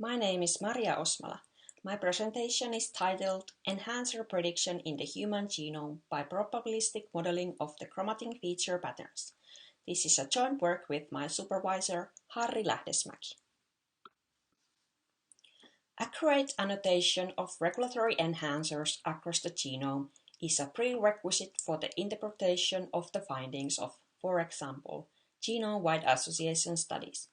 My name is Maria Osmala. My presentation is titled Enhancer Prediction in the Human Genome by Probabilistic Modeling of the Chromatin Feature Patterns. This is a joint work with my supervisor, Harri Lähdesmäki. Accurate annotation of regulatory enhancers across the genome is a prerequisite for the interpretation of the findings of, for example, genome-wide association studies.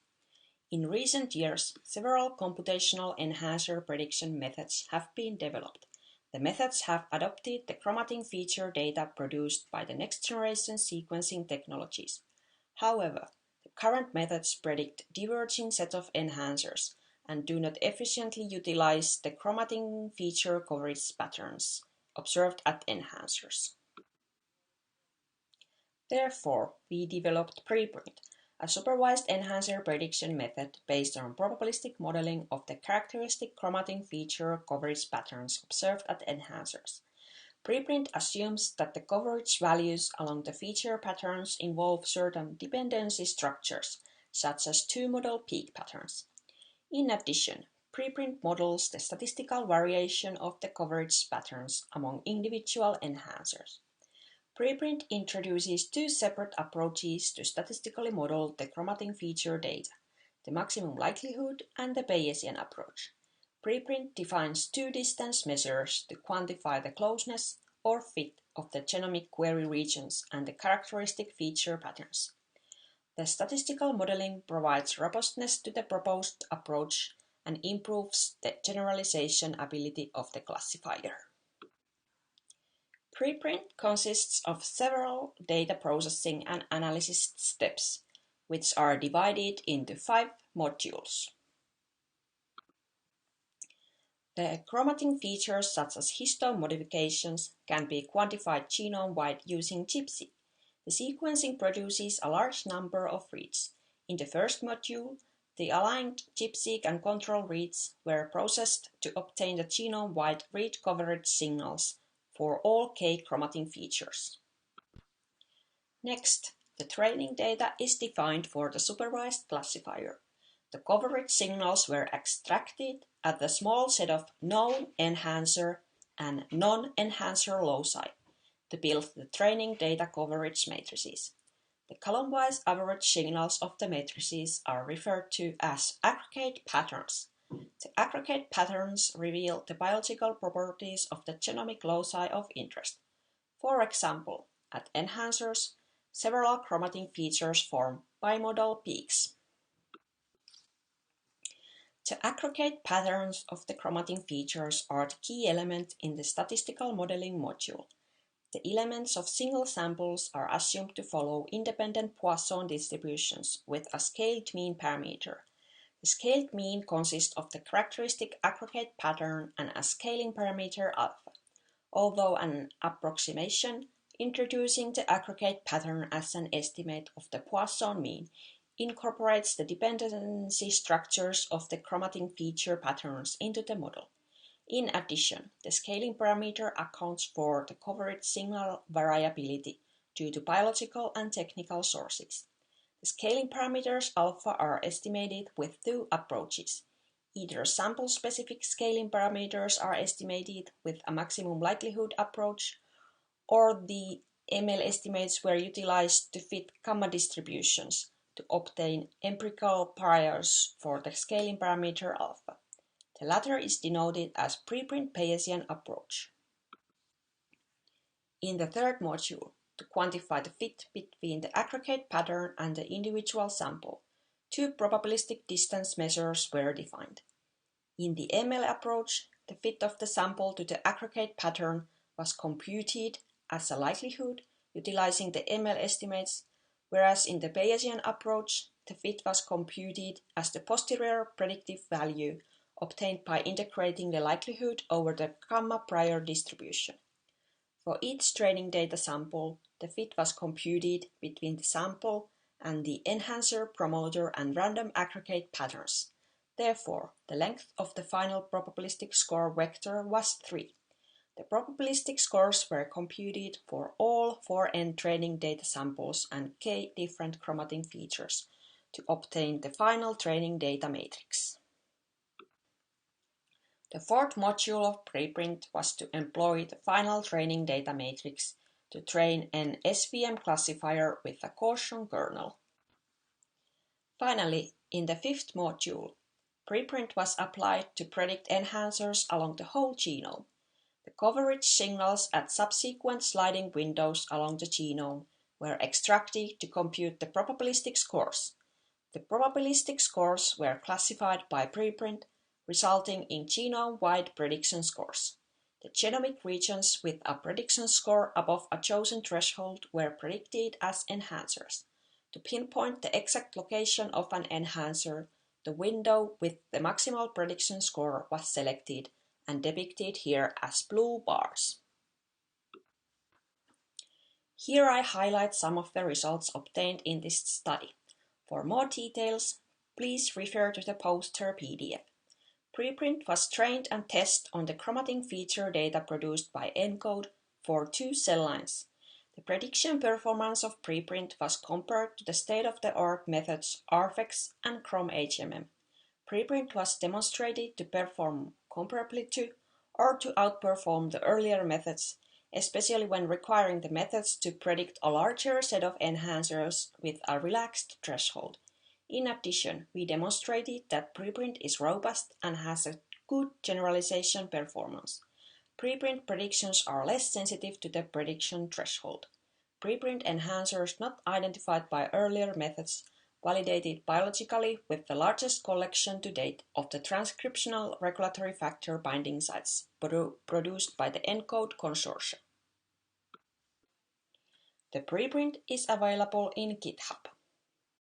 In recent years, several computational enhancer prediction methods have been developed. The methods have adopted the chromatin feature data produced by the next-generation sequencing technologies. However, the current methods predict diverging set of enhancers and do not efficiently utilize the chromatin feature coverage patterns observed at enhancers. Therefore, we developed Preprint, a supervised enhancer prediction method based on probabilistic modeling of the characteristic chromatin feature coverage patterns observed at enhancers. Preprint assumes that the coverage values along the feature patterns involve certain dependency structures, such as two-model peak patterns. In addition, Preprint models the statistical variation of the coverage patterns among individual enhancers. Preprint introduces two separate approaches to statistically model the chromatin feature data, the maximum likelihood and the Bayesian approach. Preprint defines two distance measures to quantify the closeness or fit of the genomic query regions and the characteristic feature patterns. The statistical modeling provides robustness to the proposed approach and improves the generalization ability of the classifier. Preprint consists of several data processing and analysis steps, which are divided into 5 modules. The chromatin features such as histone modifications can be quantified genome-wide using GPSeq. The sequencing produces a large number of reads. In the first module, the aligned GPSeq and control reads were processed to obtain the genome-wide read coverage signals for all K chromatin features. Next, the training data is defined for the supervised classifier. The coverage signals were extracted at the small set of known enhancer and non-enhancer loci to build the training data coverage matrices. The column-wise average signals of the matrices are referred to as aggregate patterns. The aggregate patterns reveal the biological properties of the genomic loci of interest. For example, at enhancers, several chromatin features form bimodal peaks. The aggregate patterns of the chromatin features are the key element in the statistical modeling module. The elements of single samples are assumed to follow independent Poisson distributions with a scaled mean parameter. The scaled mean consists of the characteristic aggregate pattern and a scaling parameter alpha, although an approximation introducing the aggregate pattern as an estimate of the Poisson mean incorporates the dependency structures of the chromatin feature patterns into the model. In addition, the scaling parameter accounts for the coverage signal variability due to biological and technical sources. The scaling parameters alpha are estimated with two approaches. Either sample-specific scaling parameters are estimated with a maximum likelihood approach, or the ML estimates were utilized to fit gamma distributions to obtain empirical priors for the scaling parameter alpha. The latter is denoted as Preprint Bayesian approach. In the third module, to quantify the fit between the aggregate pattern and the individual sample, two probabilistic distance measures were defined. In the ML approach, the fit of the sample to the aggregate pattern was computed as a likelihood utilizing the ML estimates, whereas in the Bayesian approach, the fit was computed as the posterior predictive value obtained by integrating the likelihood over the gamma prior distribution. For each training data sample, the fit was computed between the sample and the enhancer, promoter, and random aggregate patterns. Therefore, the length of the final probabilistic score vector was 3. The probabilistic scores were computed for all 4n training data samples and k different chromatin features to obtain the final training data matrix. The fourth module of preprint was to employ the final training data matrix to train an SVM classifier with a Gaussian kernel. Finally, in the fifth module, preprint was applied to predict enhancers along the whole genome. The coverage signals at subsequent sliding windows along the genome were extracted to compute the probabilistic scores. The probabilistic scores were classified by preprint, resulting in genome-wide prediction scores. The genomic regions with a prediction score above a chosen threshold were predicted as enhancers. To pinpoint the exact location of an enhancer, the window with the maximal prediction score was selected and depicted here as blue bars. Here I highlight some of the results obtained in this study. For more details, please refer to the poster PDF. Preprint was trained and tested on the chromatin feature data produced by ENCODE for 2 cell lines. The prediction performance of preprint was compared to the state-of-the-art methods RFEX and ChromaHMM. Preprint was demonstrated to perform comparably to or to outperform the earlier methods, especially when requiring the methods to predict a larger set of enhancers with a relaxed threshold. In addition, we demonstrated that preprint is robust and has a good generalization performance. Preprint predictions are less sensitive to the prediction threshold. Preprint enhancers not identified by earlier methods validated biologically with the largest collection to date of the transcriptional regulatory factor binding sites produced by the ENCODE consortium. The preprint is available in GitHub.